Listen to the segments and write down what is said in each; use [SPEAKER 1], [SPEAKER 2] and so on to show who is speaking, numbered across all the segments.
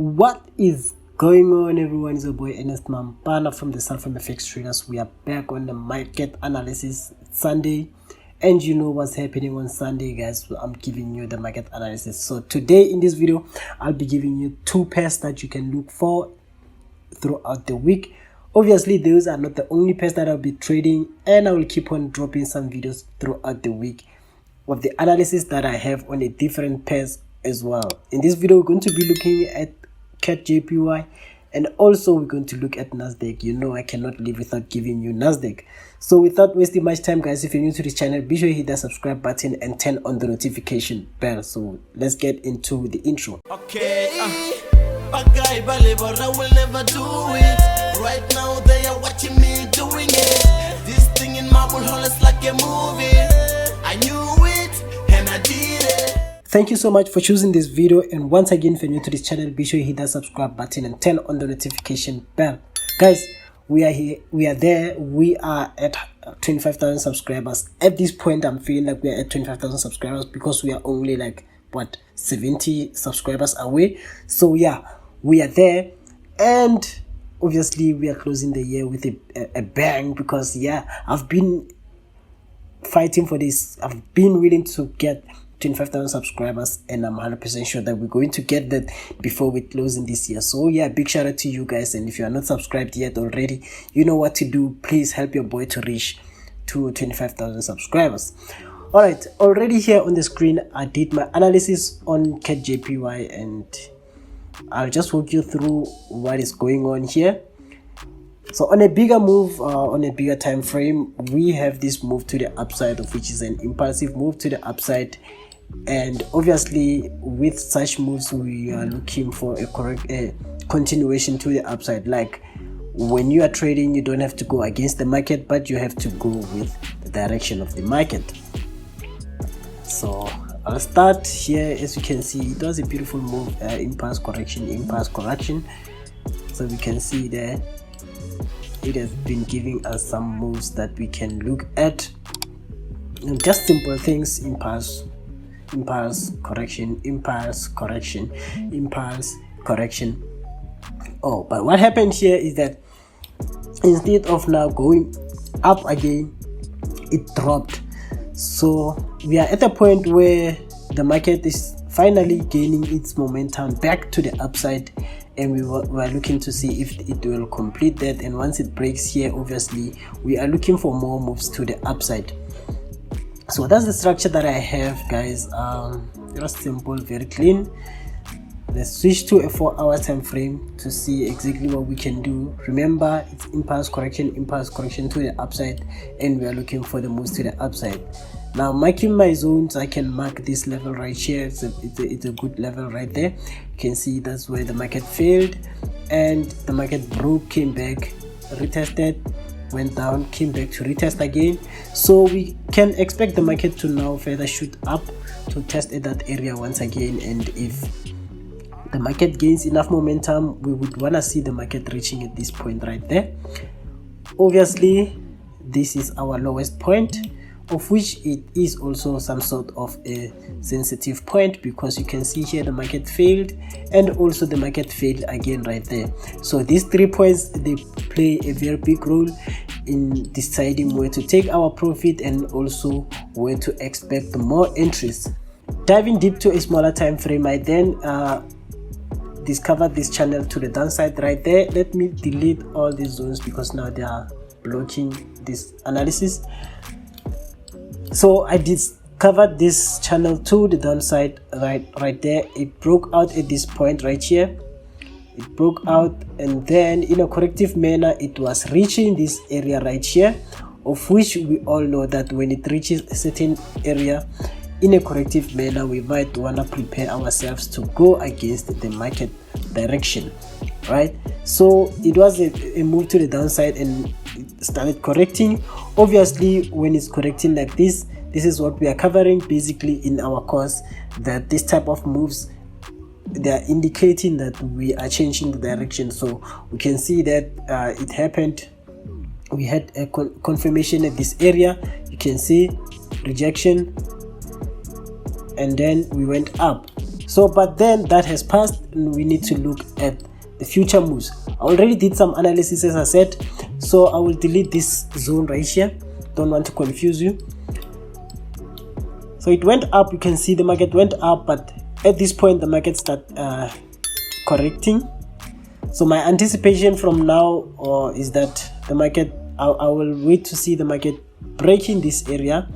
[SPEAKER 1] What is going on, everyone? It's your boy Ernest Mampana from the FX Traders. We are back on the market analysis Sunday, and you know what's happening on Sunday, guys. So I'm giving you the market analysis. So today in this video, I'll be giving you two pairs that you can look for throughout the week. Obviously, those are not the only pairs that I'll be trading, and I will keep on dropping some videos throughout the week of the analysis that I have on the different pairs as well. In this video, we're going to be looking at CADJPY, and also we're going to look at Nasdaq. You know I cannot live without giving you Nasdaq. So without wasting much time, guys, if you're new to this channel, be sure you hit that subscribe button and turn on the notification bell. So let's get into the intro.
[SPEAKER 2] Okay, a guy believer, I will never do it. Right now they are watching me doing it. This thing in marble hall is like a movie. I knew it and I did it.
[SPEAKER 1] Thank you so much for choosing this video, and once again, if you're new to this channel, be sure you hit that subscribe button and turn on the notification bell. Guys, we are here, we are there, we are at 25,000 subscribers. At this point, I'm feeling like we are at 25,000 subscribers because we are only like, what, 70 subscribers away. So yeah, we are there, and obviously we are closing the year with a bang, because yeah, I've been fighting for this. I've been willing to get 25,000 subscribers, and I'm 100% sure that we're going to get that before we close in this year. So yeah, big shout out to you guys, and if you are not subscribed yet already, you know what to do. Please help your boy to reach to 25,000 subscribers. All right, already here on the screen, I did my analysis on CADJPY, and I'll just walk you through what is going on here. So on a bigger move, on a bigger time frame, we have this move to the upside, of which is an impulsive move to the upside. And obviously with such moves, we are looking for a correct continuation to the upside. Like when you are trading, you don't have to go against the market, but you have to go with the direction of the market. So I'll start here. As you can see, it was a beautiful move, impulse correction. So we can see there it has been giving us some moves that we can look at, and just simple things: impulse correction, impulse correction, impulse correction. Oh, but what happened here is that instead of now going up again, it dropped. So we are at a point where the market is finally gaining its momentum back to the upside, and we are looking to see if it will complete that. And once it breaks here, obviously we are looking for more moves to the upside. So that's the structure that I have, guys. Just simple, very clean. Let's switch to a 4-hour time frame to see exactly what we can do. Remember, it's impulse correction to the upside, and we are looking for the moves to the upside. Now, marking my zones, I can mark this level right here. It's a good level right there. You can see that's where the market failed, and the market broke, came back, retested, went down, came back to retest again. So we can expect the market to now further shoot up to test at that area once again. And if the market gains enough momentum, we would want to see the market reaching at this point right there. Obviously, this is our lowest point, of which it is also some sort of a sensitive point, because you can see here the market failed, and also the market failed again right there. So these 3 points, they play a very big role in deciding where to take our profit and also where to expect more entries. Diving deep to a smaller time frame, I then discovered this channel to the downside right there. Let me delete all these zones because now they are blocking this analysis. So I discovered this channel to the downside right there. It broke out at this point right here. It broke out, and then in a corrective manner, it was reaching this area right here, of which we all know that when it reaches a certain area in a corrective manner, we might want to prepare ourselves to go against the market direction, right? So it was a move to the downside, and it started correcting. Obviously, when it's correcting like this is what we are covering basically in our course, that this type of moves, they are indicating that we are changing the direction. So we can see that it happened. We had a confirmation at this area. You can see rejection, and then we went up. So but then that has passed, and we need to look at the future moves. I already did some analysis, as I said, so I will delete this zone right here. Don't want to confuse you. So it went up, you can see the market went up, but at this point the market start correcting. So my anticipation from now is that the market, I will wait to see the market breaking this area,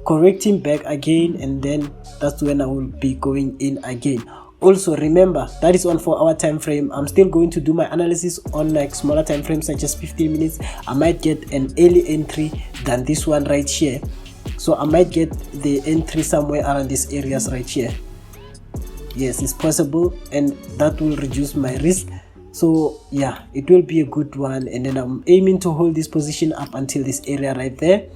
[SPEAKER 1] correcting back again, and then that's when I will be going in again. Also remember, that is on 4 hour time frame. I'm still going to do my analysis on like smaller time frames, such as 15 minutes. I might get an early entry than this one right here. So I might get the entry somewhere around these areas right here. Yes, it's possible, and that will reduce my risk. So yeah, it will be a good one, and then I'm aiming to hold this position up until this area right there.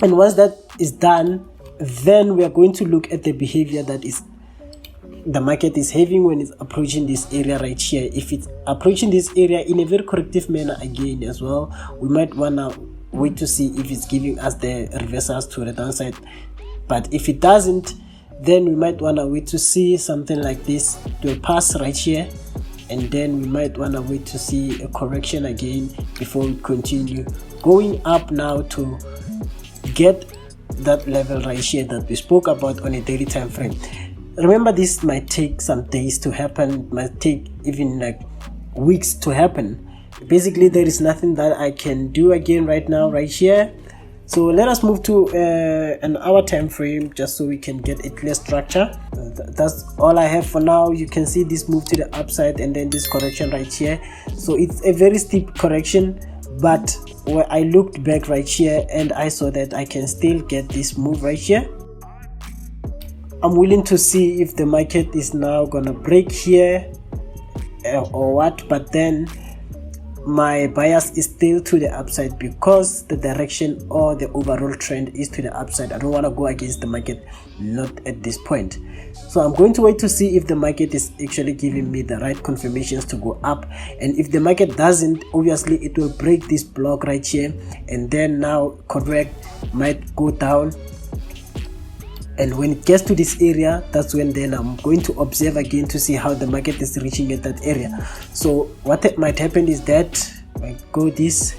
[SPEAKER 1] And once that is done, then we are going to look at the behavior that is the market is having when it's approaching this area right here. If it's approaching this area in a very corrective manner again as well, we might wanna wait to see if it's giving us the reversals to the downside. But if it doesn't, then we might wanna wait to see something like this to pass right here, and then we might wanna wait to see a correction again before we continue going up now to get that level right here that we spoke about on a daily time frame. Remember, this might take some days to happen, might take even like weeks to happen. Basically, there is nothing that I can do again right now right here. So let us move to an hour time frame, just so we can get a clear structure. That's all I have for now. You can see this move to the upside, and then this correction right here. So it's a very steep correction, but where I looked back right here and I saw that I can still get this move right here. I'm willing to see if the market is now gonna break here or what, but then my bias is still to the upside because the direction or the overall trend is to the upside. I don't want to go against the market, not at this point. So I'm going to wait to see if the market is actually giving me the right confirmations to go up, and if the market doesn't, obviously it will break this block right here, and then now correct, might go down. And when it gets to this area, that's when then I'm going to observe again to see how the market is reaching at that area. So what might happen is that I go this,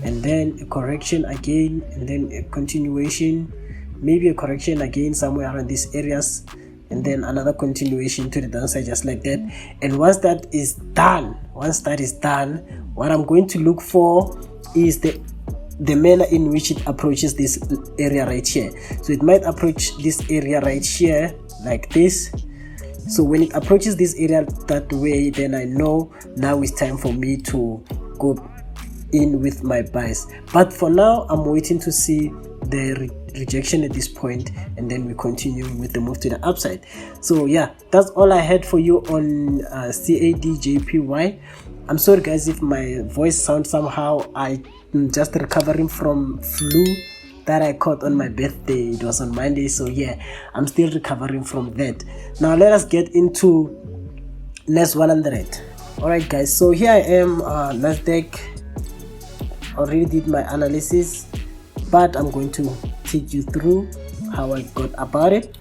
[SPEAKER 1] and then a correction again, and then a continuation, maybe a correction again somewhere around these areas, and then another continuation to the downside, just like that. And once that is done, what I'm going to look for is the manner in which it approaches this area right here. So it might approach this area right here like this. So when it approaches this area that way, then I know now it's time for me to go in with my buys. But for now, I'm waiting to see the rejection at this point, and then we continue with the move to the upside. So yeah, that's all I had for you on CADJPY. I'm sorry guys if my voice sounds somehow. I'm just recovering from flu that I caught on my birthday. It was on Monday, so yeah, I'm still recovering from that. Now let us get into NAS100. Alright guys, so here I am, Nasdaq. Already did my analysis, but I'm going to take you through how I got about it.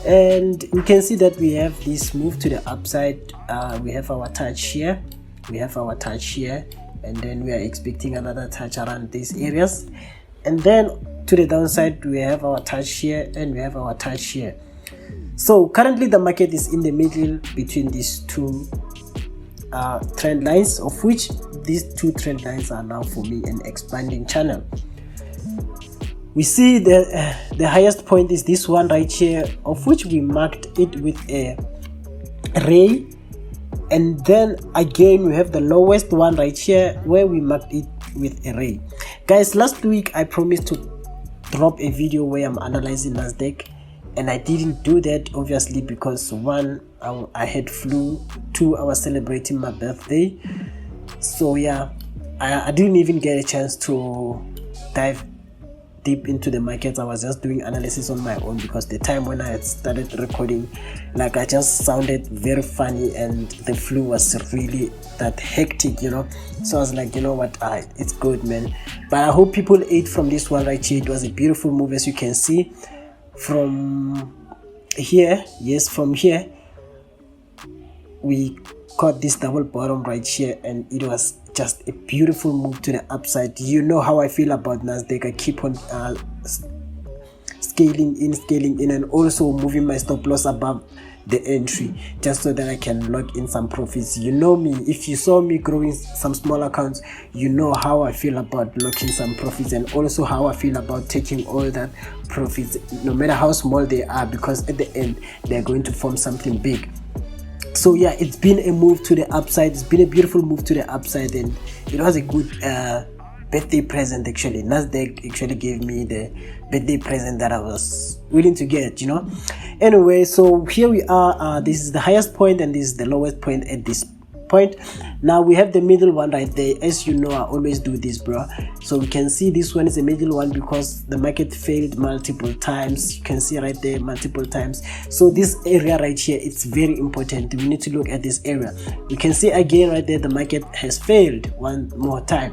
[SPEAKER 1] And we can see that we have this move to the upside. We have our touch here, and then we are expecting another touch around these areas, and then to the downside we have our touch here, and we have our touch here. So currently the market is in the middle between these two trend lines, of which these two trend lines are now for me an expanding channel. We see the highest point is this one right here, of which we marked it with a ray. And then again we have the lowest one right here where we marked it with a ray. Guys, last week I promised to drop a video where I'm analyzing Nasdaq, and I didn't do that obviously because one, I had flu, two, I was celebrating my birthday. So yeah, I didn't even get a chance to dive deep into the markets. I was just doing analysis on my own because the time when I had started recording, like, I just sounded very funny and the flu was really that hectic, you know. So I was like, you know what, it's good, man. But I hope people ate from this one right here. It was a beautiful move, as you can see, from here, yes, from here we caught this double bottom right here, and it was just a beautiful move to the upside. You know how I feel about Nasdaq. I keep on scaling in, and also moving my stop loss above the entry just so that I can lock in some profits. You know me, if you saw me growing some small accounts, you know how I feel about locking some profits, and also how I feel about taking all that profits, no matter how small they are, because at the end they're going to form something big. So yeah, it's been a move to the upside. It's been a beautiful move to the upside, and it was a good birthday present. Actually, Nasdaq actually gave me the birthday present that I was willing to get, you know. Anyway, so here we are. This is the highest point and this is the lowest point at this point. Now we have the middle one right there. As you know, I always do this, bro. So we can see this one is the middle one because the market failed multiple times. You can see right there multiple times. So this area right here, it's very important. We need to look at this area. You can see again right there, the market has failed one more time.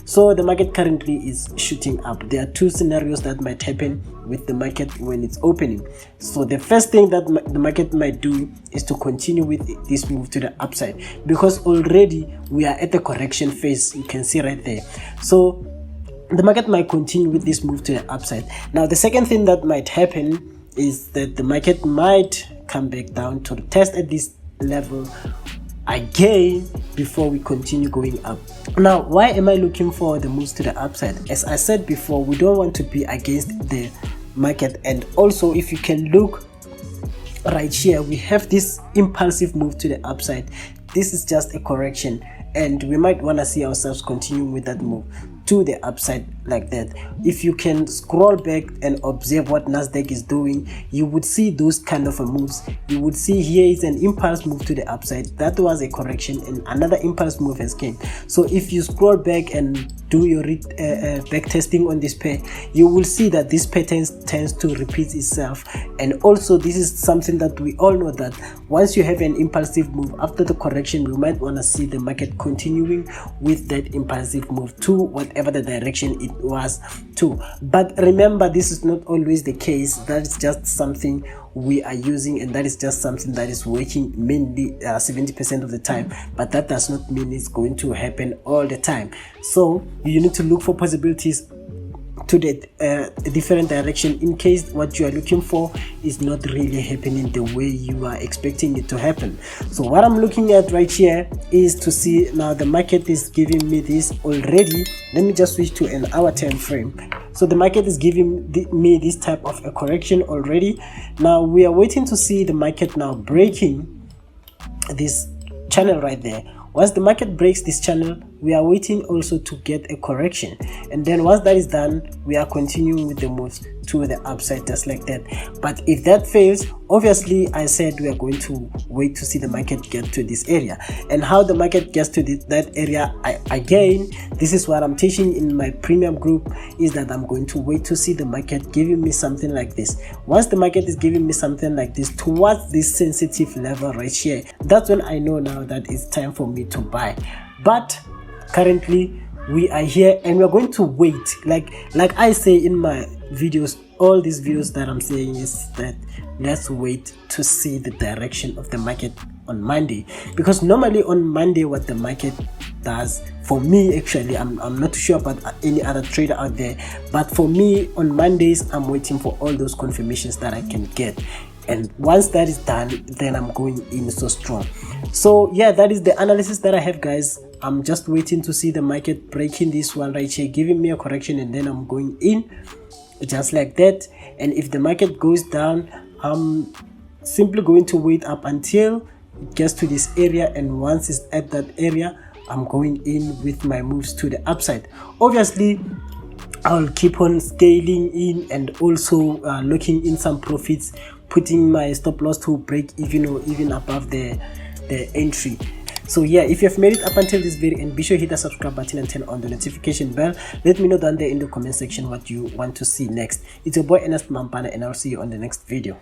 [SPEAKER 1] So the market currently is shooting up. There are two scenarios that might happen with the market when it's opening. So the first thing that the market might do is to continue with this move to the upside, because already we are at the correction phase. You can see right there. So the market might continue with this move to the upside. Now the second thing that might happen is that the market might come back down to test at this level again before we continue going up. Now, why am I looking for the moves to the upside? As I said before, we don't want to be against the market. And also, if you can look right here, we have this impulsive move to the upside. This is just a correction, and we might want to see ourselves continuing with that move to the upside like that. If you can scroll back and observe what Nasdaq is doing, you would see those kind of moves. You would see here is an impulse move to the upside. That was a correction, and another impulse move has came. So if you scroll back and do your back testing on this pair, you will see that this pattern tends to repeat itself. And also, this is something that we all know, that once you have an impulsive move after the correction, we might want to see the market continuing with that impulsive move to whatever the direction it was to. But remember, this is not always the case. That is just something we are using, and that is just something that is working mainly 70% of the time, but that does not mean it's going to happen all the time. So you need to look for possibilities to the different direction in case what you are looking for is not really happening the way you are expecting it to happen. So what I'm looking at right here is to see, now the market is giving me this already. Let me just switch to an hour time frame. So the market is giving me this type of a correction already. Now we are waiting to see the market now breaking this channel right there. Once the market breaks this channel, we are waiting also to get a correction, and then once that is done, we are continuing with the moves to the upside just like that. But if that fails, obviously I said we are going to wait to see the market get to this area. And how the market gets to that area, again, this is what I'm teaching in my premium group, is that I'm going to wait to see the market giving me something like this. Once the market is giving me something like this towards this sensitive level right here, that's when I know now that it's time for me to buy. But currently we are here and we're going to wait, like I say in my videos, all these videos that I'm saying is that let's wait to see the direction of the market on Monday. Because normally on Monday, what the market does, for me actually, I'm not too sure about any other trader out there, but for me on Mondays, I'm waiting for all those confirmations that I can get. And once that is done, then I'm going in so strong. So yeah, that is the analysis that I have, guys. I'm just waiting to see the market breaking this one right here, giving me a correction, and then I'm going in just like that. And if the market goes down, I'm simply going to wait up until it gets to this area, and once it's at that area, I'm going in with my moves to the upside. Obviously, I'll keep on scaling in and also locking in some profits, putting my stop loss to break even or even above the entry. So yeah, if you have made it up until this video, and be sure to hit the subscribe button and turn on the notification bell. Let me know down there in the comment section what you want to see next. It's your boy Ernest Mampana, and I'll see you on the next video.